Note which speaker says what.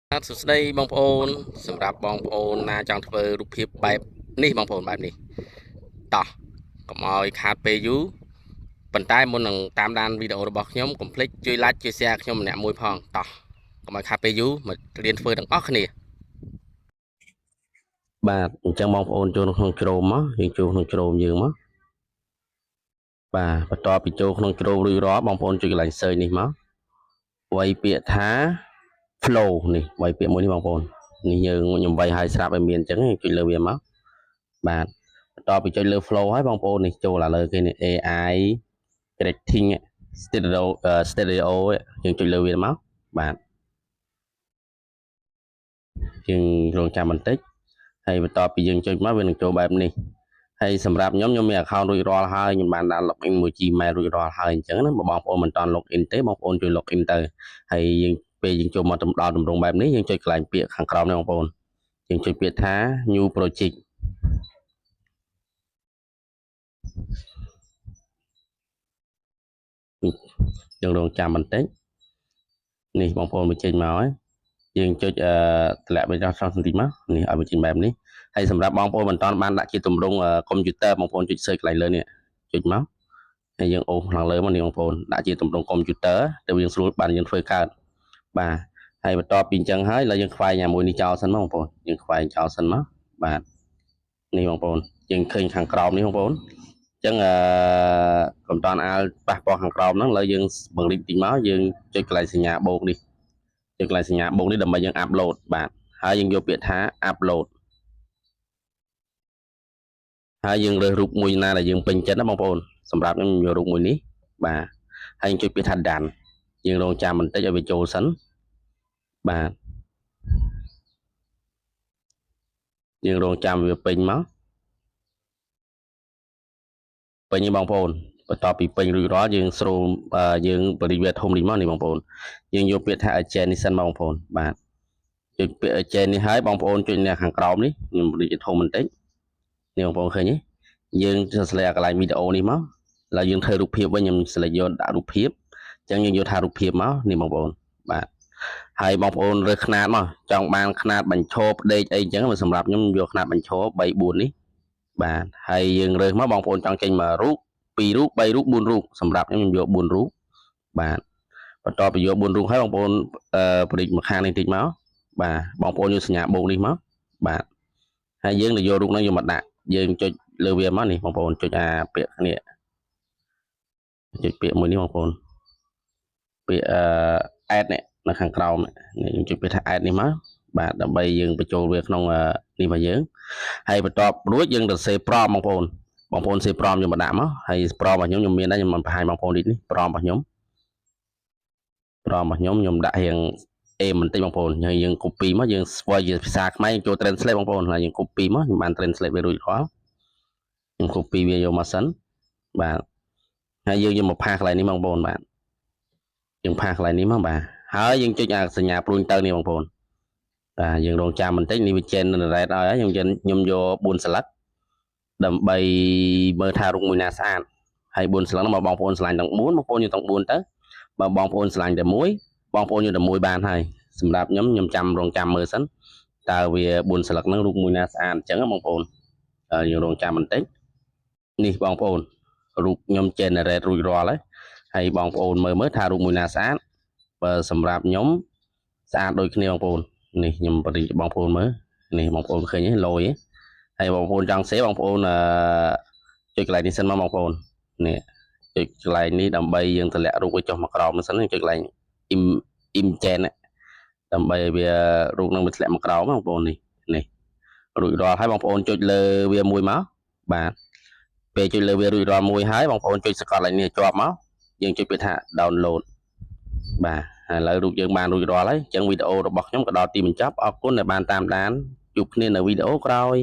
Speaker 1: សួស្តីបងប្អូនសម្រាប់បងប្អូនណាចង់ធ្វើរូបភាពបែបនេះបងប្អូនបែបនេះតោះកុំឲ្យខាតពេលយូរប៉ុន្តែមុននឹងតាមដានវីដេអូរបស់ខ្ញុំកុំភ្លេចជួយ like ជួយ share ខ្ញុំម្នាក់មួយផងតោះកុំឲ្យខាតពេលយូរមករៀនធ្វើទាំងអស់គ្នាបាទអញ្ចឹងបងប្អូនចូលក្នុងជ្រោមមកយើងចូលក្នុងជ្រោមយើងមកបាទបន្ទាប់ពីចូលក្នុងជ្រោមរួចរាល់បងប្អូនចុចកន្លែង search នេះមកវាយពាក្យថា flow នេះវាយពាក្យមួយនេះបងប្អូននេះយើងខ្ញុំវាយឲ្យស្រាប់ឲ្យមានអញ្ចឹងចុចលើវាមកបាទបន្ទាប់ពីចុចលើ flow ហើយបងប្អូននេះចូលឥឡូវគេនេះ AI creating stereo យើងចុចលើវាមកបាទយើងរងចាំបន្តិចហើយបន្ទាប់ពីយើងចុចមកវានឹងចូលបែបនេះហើយសម្រាប់ខ្ញុំមាន account រួចរាល់ហើយខ្ញុំបានដាក់ login មួយ Gmail រួចរាល់ហើយអញ្ចឹងណាបងប្អូនមិនតាន់ login ទេបងប្អូនជួយ login ទៅហើយយើងពេលយើងចូលមកដល់តម្រងបែបនេះយើងចុចកន្លែងពាក្យខាងក្រោមនេះបងប្អូនយើងចុចពាក្យថា new project យើងរងចាំបន្តិចនេះបងប្អូនបញ្ចេញមកហើយយើងចុចតម្លាក់បញ្ចុះសន្តិមកនេះឲ្យបញ្ចេញបែបនេះហើយសម្រាប់បងប្អូនមិនតាន់បានដាក់ជាទម្រង់កុំព្យូទ័របងប្អូនចុច search កន្លែងលើនេះចុចមកហើយយើងអូសខាងលើមកនេះបងប្អូនដាក់ជាទម្រង់កុំព្យូទ័រទៅយើងស្រួលបានយើងធ្វើកើតបាទហើយបន្ទាប់ពីអញ្ចឹងហើយឥឡូវយើងខ្វែងមួយនេះចោលសិនមកបងប្អូនយើងខ្វែងចោលសិនមកបាទនេះបងប្អូនយើងឃើញខាងក្រោមនេះបងប្អូនអញ្ចឹងកុំតាន់អាលប៉ះពាល់ខាងក្រោមហ្នឹងឥឡូវយើងបង្រីកតិចមកយើងចុចកន្លែងសញ្ញាបូកនេះចុចកន្លែងសញ្ញាបូកនេះដើម្បីយើងអាប់ឡូតបាទហើយយើងយកពាក្យថាអាប់ឡូតហើយយើងរើសរូបមួយណាដែលយើងពេញចិត្តណាបងប្អូនសម្រាប់ខ្ញុំយករូបមួយនេះបាទហើយចុចពាក្យថា done យើងរងចាំបន្តិចឲ្យវាចូលសិនបាទយើងរងចាំវាពេញមកពេញនេះបងប្អូនបន្ទាប់ពីពេញរួចរាល់យើងស្រូមយើងបរិវេធធំនេះមកនេះបងប្អូនយើងយកពាក្យថា agent នេះសិនបងប្អូនបាទចុចពាក្យ agent នេះហើយបងប្អូនចុចខាងក្រោមនេះខ្ញុំបរិវេធធំបន្តិចនេះបងប្អូនឃើញទេយើងselectកន្លែងវីដេអូនេះមកឥឡូវយើងធ្វើរូបភាពវិញខ្ញុំ select យកដាក់រូបភាពអញ្ចឹងយើងយកថារូបភាពមកនេះបងប្អូនបាទហើយបងប្អូនរើសຂະຫນាតមកចង់បានຂະຫນាតបញ្ឈរផ្ដេកអីអញ្ចឹងសម្រាប់ខ្ញុំយកຂະຫນាតបញ្ឈរ3 4នេះបាទហើយយើងរើសមកបងប្អូនចង់ចេញមករូប2រូប3រូប4រូបសម្រាប់ខ្ញុំយក4រូបបាទបន្ទាប់ពីយក4រូបហើយបងប្អូនប្រិចមកខាងនេះតិចមកបាទបងប្អូនយកសញ្ញាបូកនេះមកបាទហើយយើងទៅយករូបហ្នឹងយកមកដាក់យើងចុចលើវាមកនេះបងប្អូនចុចអាពាក្យនេះចុចពាក្យមួយនេះបងប្អូនពាក្យadd នេះនៅខាងក្រោមនេះយើងចុចពាក្យថា add នេះមកបាទដើម្បីយើងបញ្ចូលវាក្នុងនេះរបស់យើងហើយបន្ទាប់រួចយើងទៅសេប្រមបងប្អូនសេប្រមយកមកដាក់មកហើយប្រមរបស់ខ្ញុំមានដែរខ្ញុំបង្ហាញបងប្អូននេះប្រមរបស់ខ្ញុំខ្ញុំដាក់រៀងអេបន្តិចបងប្អូនហើយយើង copy មកយើងស្វែងជាភាសាខ្មែរយើងចូល translate បងប្អូនហើយយើង copy មកខ្ញុំបាន translate វារួចរាល់ខ្ញុំ copy វាយកមកសិនបាទហើយយើងយកមកផាសកន្លែងនេះបងប្អូនបាទយើងផាសកន្លែងនេះមកបាទហើយយើងចុចអាសញ្ញាព្រួយទៅនេះបងប្អូនបាទយើងរងចាំបន្តិចនេះវា generate ឲ្យហើយខ្ញុំយក4ស្លឹកដើម្បីមើលថារូបមួយណាស្អាតហើយ4ស្លឹកហ្នឹងមកបងប្អូនឆ្លាញ់ទាំង4បងប្អូនយកទាំង4ទៅបើបងប្អូនឆ្លាញ់តែមួយបងប្អូនយកតែមួយបានហើយសម្រាប់ខ្ញុំចាំរងចាំមើលសិនតើវា4ស្លឹកហ្នឹងរូបមួយណាស្អាតអញ្ចឹងបងប្អូនយើងរងចាំបន្តិចនេះបងប្អូនរូបខ្ញុំ generate រួចរាល់ហើយបងប្អូនមើលថារូបមួយណាស្អាតបើសម្រាប់ខ្ញុំស្អាតដូចគ្នាបងប្អូននេះខ្ញុំបរិយាបងប្អូនមើលនេះបងប្អូនឃើញទេលយហើយបងប្អូនចង់សេបងប្អូនចុចកន្លែងនេះសិនមកបងប្អូននេះចុចកន្លែងនេះដើម្បីយើងតម្លាក់រូបឲ្យចុះមកក្រោមសិនចុចកន្លែង image ដើម្បីវារូបនឹងវាធ្លាក់មកក្រោមបងប្អូននេះរួចរាល់ហើយបងប្អូនចុចលើវាមួយមកបាទពេលចុចលើវារួចរាល់មួយហើយបងប្អូនចុចសកលកន្លែងនេះជាប់មកយើងចុចពាក្យថា download បាទឥឡូវរូបយើងបានរួចរាល់ហើយអញ្ចឹងវីដេអូរបស់ខ្ញុំក៏ដល់ទីបញ្ចប់អរគុណដែលបានតាមដានជួបគ្នានៅវីដេអូក្រោយ